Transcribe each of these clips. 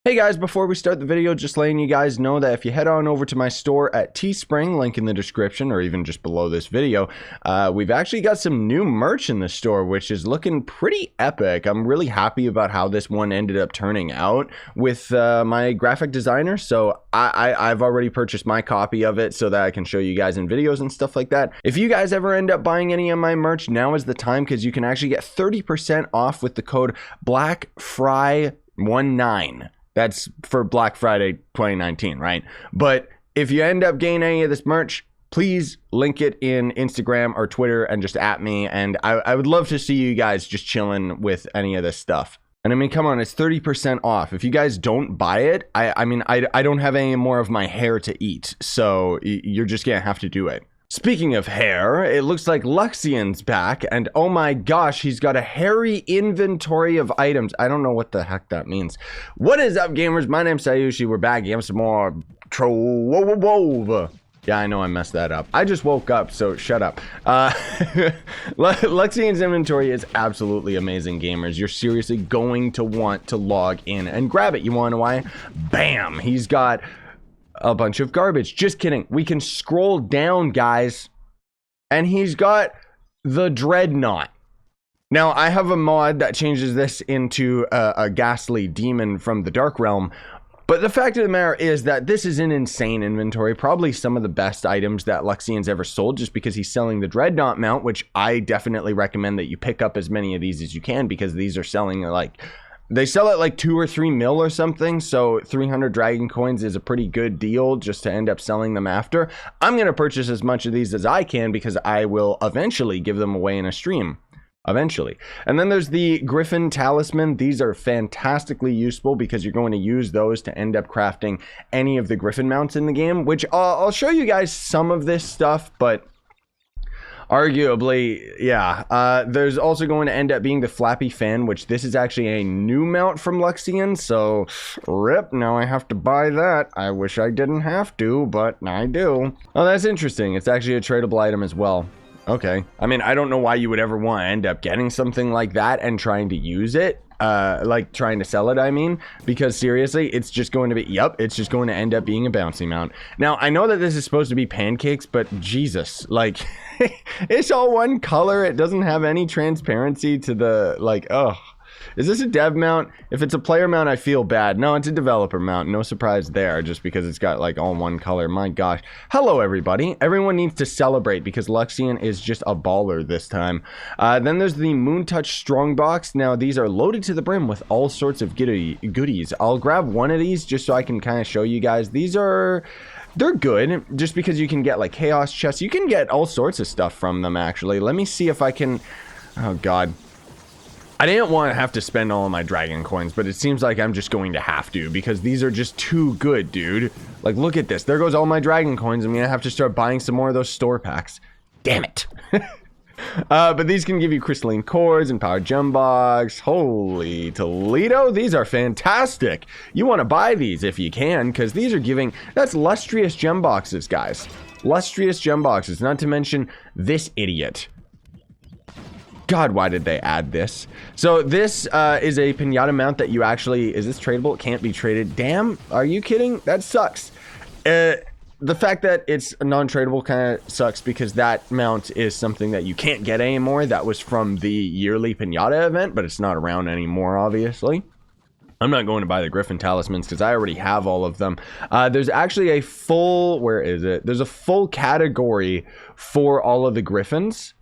Hey guys, before we start the video, just letting you guys know that if you head on over to my store at Teespring, link in the description or even just below this video, we've actually got some new merch in the store, which is looking pretty epic. I'm really happy about how this one ended up turning out with my graphic designer. So I've already purchased my copy of it so that I can show you guys in videos and stuff like that. If you guys ever end up buying any of my merch, now is the time because you can actually get 30% off with the code BlackFry19. That's for Black Friday 2019, right? But if you end up getting any of this merch, please link it in Instagram or Twitter and just at me. And I would love to see you guys just chilling with any of this stuff. And I mean, come on, it's 30% off. If you guys don't buy it, I mean, I don't have any more of my hair to eat. So you're just gonna have to do it. Speaking of hair, it looks like Luxion's back, and oh my gosh, he's got a hairy inventory of items. I don't know what the heck that means. What is up, gamers? My name's Scyushi. We're back. You have some more Trove. Yeah, I know I messed that up. I just woke up, so shut up. Luxion's inventory is absolutely amazing, gamers. You're seriously going to want to log in and grab it. You want to know why? Bam! He's got a bunch of garbage. Just kidding. We can scroll down, guys, and he's got the Dreadnought. Now, I have a mod that changes this into a ghastly demon from the Dark Realm, but the fact of the matter is that this is an insane inventory. Probably some of the best items that Luxion's ever sold, just because he's selling the Dreadnought mount, which I definitely recommend that you pick up as many of these as you can, because these are selling like... They sell at like 2 or 3 mil or something, so 300 dragon coins is a pretty good deal just to end up selling them after. I'm going to purchase as much of these as I can because I will eventually give them away in a stream. Eventually. And then there's the Griffon Talisman. These are fantastically useful because you're going to use those to end up crafting any of the Griffon mounts in the game, which I'll show you guys some of this stuff, but... arguably, yeah. There's also going to end up being the Flappy Fan, which this is actually a new mount from Luxion, so rip, now I have to buy that. I wish I didn't have to, but I do. Oh, that's interesting. It's actually a tradable item as well. Okay. I mean, I don't know why you would ever want to end up getting something like that and trying to use it. Like trying to sell it, I mean, because seriously, it's just going to be, yep, it's just going to end up being a bouncy mount. Now, I know that this is supposed to be pancakes, but Jesus, like, it's all one color. It doesn't have any transparency to the, like, oh. Is this a dev mount? If it's a player mount, I feel bad. No, it's a developer mount. No surprise there, just because it's got like all one color. My gosh. Hello, everybody. Everyone needs to celebrate because Luxion is just a baller this time. Then there's the Moontouch Strongbox. Now, these are loaded to the brim with all sorts of goodies. I'll grab one of these just so I can kind of show you guys. They're good, just because you can get like chaos chests. You can get all sorts of stuff from them, actually. Let me see if I can... Oh, God. I didn't want to have to spend all of my dragon coins, but it seems like I'm just going to have to, because these are just too good, dude. Like, look at this. There goes all my dragon coins. I'm going to have to start buying some more of those store packs. Damn it. But these can give you crystalline cores and power gem box. Holy Toledo. These are fantastic. You want to buy these if you can, because these are giving... That's lustrous gem boxes, guys. Lustrous gem boxes. Not to mention this idiot. God, why did they add this? So this is a pinata mount that you actually... Is this tradable? It can't be traded. Damn, are you kidding? That sucks. The fact that it's non-tradable kind of sucks because that mount is something that you can't get anymore. That was from the yearly pinata event, but it's not around anymore, obviously. I'm not going to buy the Griffon Talismans because I already have all of them. There's actually a full... Where is it? There's a full category for all of the Griffons.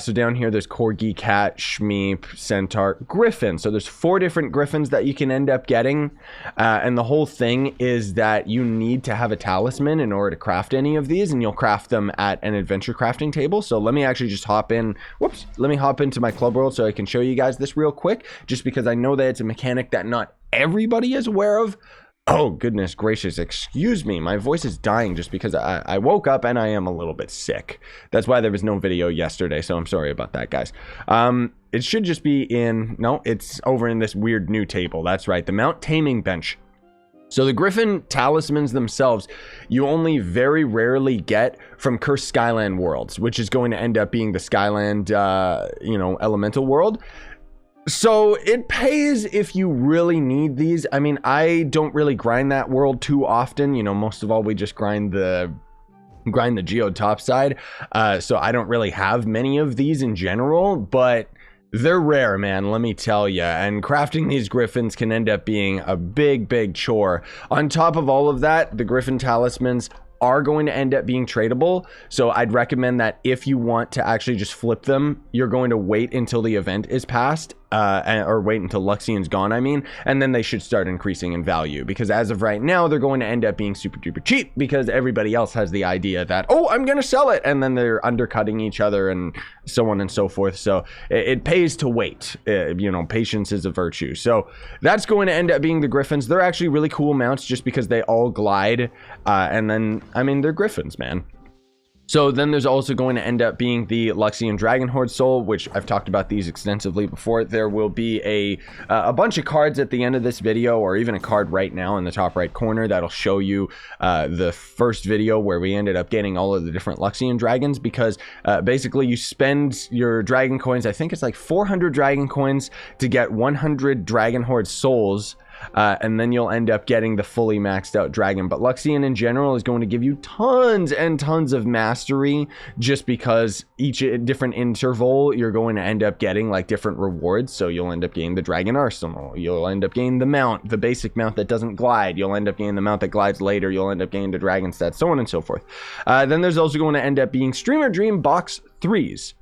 So down here, there's Corgi, Cat, Shmeep, Centaur, Griffin. So there's 4 different Griffins that you can end up getting. And the whole thing is that you need to have a talisman in order to craft any of these. And you'll craft them at an adventure crafting table. So let me actually just hop in. Whoops. Let me hop into my club world so I can show you guys this real quick. Just because I know that it's a mechanic that not everybody is aware of. Oh, goodness gracious. Excuse me. My voice is dying just because I woke up and I am a little bit sick. That's why there was no video yesterday, so I'm sorry about that, guys. It should just be in... No, it's over in this weird new table. That's right. The Mount Taming bench. So the Griffon Talismans themselves, you only very rarely get from Cursed Skyland worlds, which is going to end up being the Skyland, you know, elemental world. So it pays if you really need these. I mean, I don't really grind that world too often. You know, most of all, we just grind the GEODE topside. So I don't really have many of these in general, but they're rare, man, let me tell you. And crafting these griffins can end up being a big chore. On top of all of that, the Griffon Talismans are going to end up being tradable, so I'd recommend that if you want to actually just flip them, you're going to wait until the event is passed, or wait until Luxion's gone, I mean, and then they should start increasing in value, because as of right now, they're going to end up being super duper cheap, because everybody else has the idea that, oh, I'm gonna sell it, and then they're undercutting each other and so on and so forth. So it pays to wait. You know, patience is a virtue. So that's going to end up being the Griffins. They're actually really cool mounts just because they all glide, and then, I mean, they're Griffins, man. So then there's also going to end up being the Luxion Dragon Horde Soul, which I've talked about these extensively before. There will be a bunch of cards at the end of this video, or even a card right now in the top right corner that'll show you the first video where we ended up getting all of the different Luxion dragons, because basically you spend your dragon coins, I think it's like 400 dragon coins to get 100 Dragon Horde Souls. And then you'll end up getting the fully maxed out dragon. But Luxion in general is going to give you tons and tons of mastery, just because each different interval you're going to end up getting like different rewards. So you'll end up getting the dragon arsenal, you'll end up getting the mount, the basic mount that doesn't glide, you'll end up getting the mount that glides later, you'll end up getting the dragon stats, so on and so forth. Then there's also going to end up being Streamer Dream Box 3s.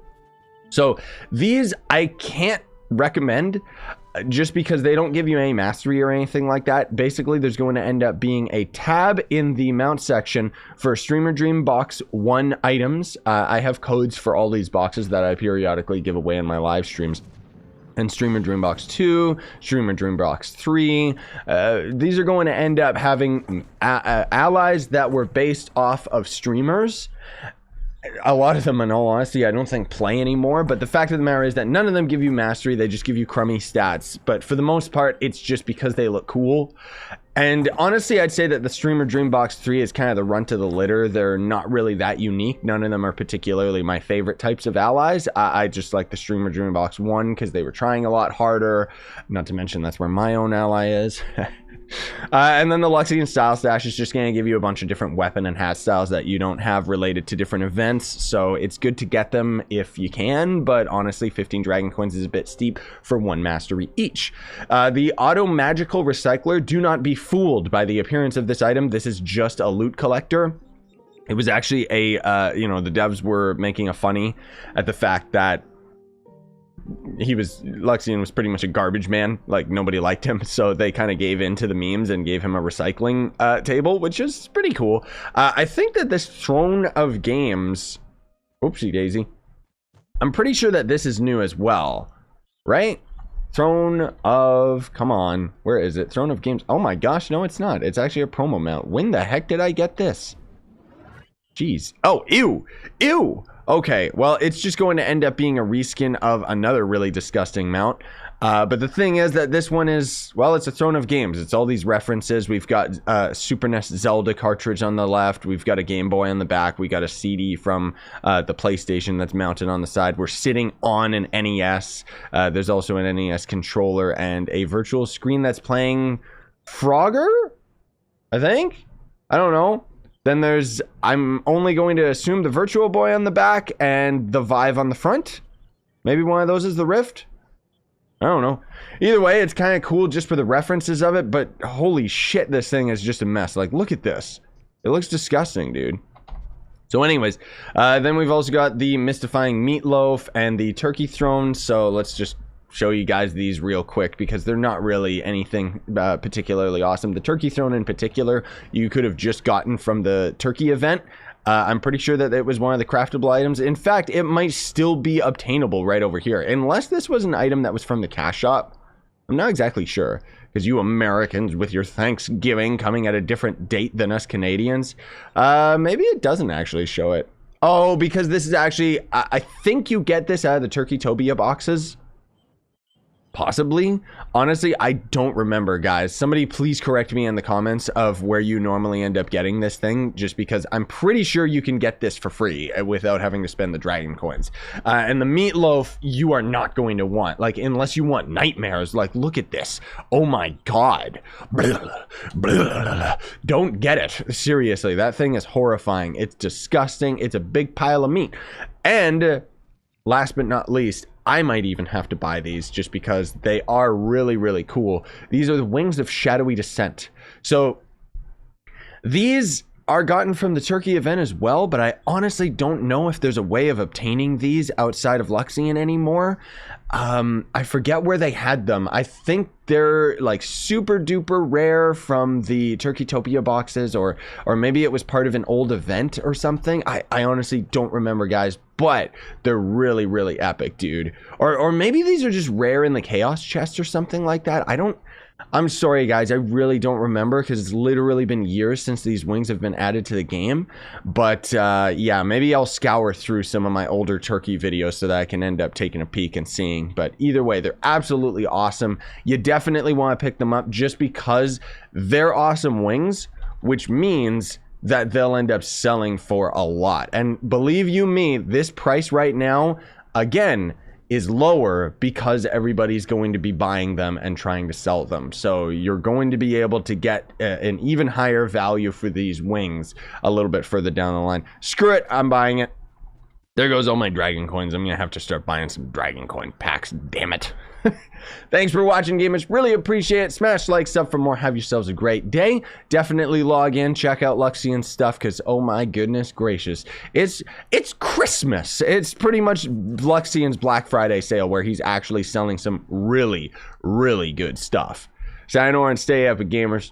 So these I can't recommend, just because they don't give you any mastery or anything like that. Basically, there's going to end up being a tab in the mount section for Streamer Dream Box 1 items. I have codes for all these boxes that I periodically give away in my live streams. And Streamer Dream Box 2, Streamer Dream Box 3. These are going to end up having allies that were based off of streamers. A lot of them, in all honesty, I don't think play anymore, but the fact of the matter is that none of them give you mastery. They just give you crummy stats, but for the most part, it's just because they look cool. And honestly, I'd say that the Streamer Dream Box 3 is kind of the runt of the litter. They're not really that unique. None of them are particularly my favorite types of allies. I just like the Streamer Dream Box 1 because they were trying a lot harder, not to mention that's where my own ally is. And then the Luxion Style Stash is just going to give you a bunch of different weapon and hat styles that you don't have related to different events, so it's good to get them if you can, but honestly 15 dragon coins is a bit steep for 1 mastery each. The Auto Magical Recycler, do not be fooled by the appearance of this item. This is just a loot collector. It was actually a, you know, the devs were making a funny at the fact that Luxion was pretty much a garbage man, like nobody liked him, so they kind of gave in to the memes and gave him a recycling table, which is pretty cool. I think that this Throne of Games, oopsie daisy, I'm pretty sure that this is new as well, right? Throne of, come on, where is it? Throne of Games, oh my gosh, no it's not, it's actually a promo mount. When the heck did I get this? Jeez, oh, ew. Okay, well, it's just going to end up being a reskin of another really disgusting mount. But the thing is that this one is, well, it's a Throne of Games. It's all these references. We've got Super NES Zelda cartridge on the left. We've got a Game Boy on the back. We got a CD from the PlayStation that's mounted on the side. We're sitting on an NES. There's also an NES controller and a virtual screen that's playing Frogger, I think? I don't know. Then there's, I'm only going to assume, the Virtual Boy on the back and the Vive on the front. Maybe one of those is the Rift? I don't know. Either way, it's kind of cool just for the references of it, but holy shit, this thing is just a mess. Like, look at this. It looks disgusting, dude. So anyways, then we've also got the Mystifying Meatloaf and the Turkey Throne, so let's just show you guys these real quick because they're not really anything particularly awesome. The Turkey Throne in particular, you could have just gotten from the Turkey event. I'm pretty sure that it was one of the craftable items. In fact, it might still be obtainable right over here, unless this was an item that was from the cash shop. I'm not exactly sure, because you Americans with your Thanksgiving coming at a different date than us Canadians. Maybe it doesn't actually show it. Oh, because this is actually, I think you get this out of the Turkey Tobia boxes. Possibly. Honestly, I don't remember, guys. Somebody please correct me in the comments of where you normally end up getting this thing, just because I'm pretty sure you can get this for free without having to spend the dragon coins. And the meatloaf, you are not going to want, like, unless you want nightmares. Like, look at this. Oh my god. Blah, blah. Don't get it. Seriously, that thing is horrifying. It's disgusting. It's a big pile of meat. And last but not least, I might even have to buy these just because they are really, really cool. These are the Wings of Shadowy Descent. So these are gotten from the Turkey event as well, but I honestly don't know if there's a way of obtaining these outside of Luxion anymore. I forget where they had them. I think they're like super duper rare from the Turkeytopia boxes, or maybe it was part of an old event or something. I honestly don't remember, guys, but they're really, really epic, dude. Or maybe these are just rare in the Chaos chest or something like that. I'm sorry, guys. I really don't remember because it's literally been years since these wings have been added to the game. But yeah, maybe I'll scour through some of my older Turkey videos so that I can end up taking a peek and seeing. But either way, they're absolutely awesome. You definitely want to pick them up just because they're awesome wings, which means that they'll end up selling for a lot. And believe you me, this price right now, again, is lower because everybody's going to be buying them and trying to sell them. So you're going to be able to get an even higher value for these wings a little bit further down the line. Screw it, I'm buying it. There goes all my dragon coins. I'm gonna have to start buying some dragon coin packs, damn it. Thanks for watching, gamers. Really appreciate it. Smash like, sub for more. Have yourselves a great day. Definitely log in, check out Luxion stuff, because oh my goodness gracious, it's Christmas. It's pretty much Luxion's Black Friday sale where he's actually selling some really, really good stuff. Sayonara and stay epic, gamers.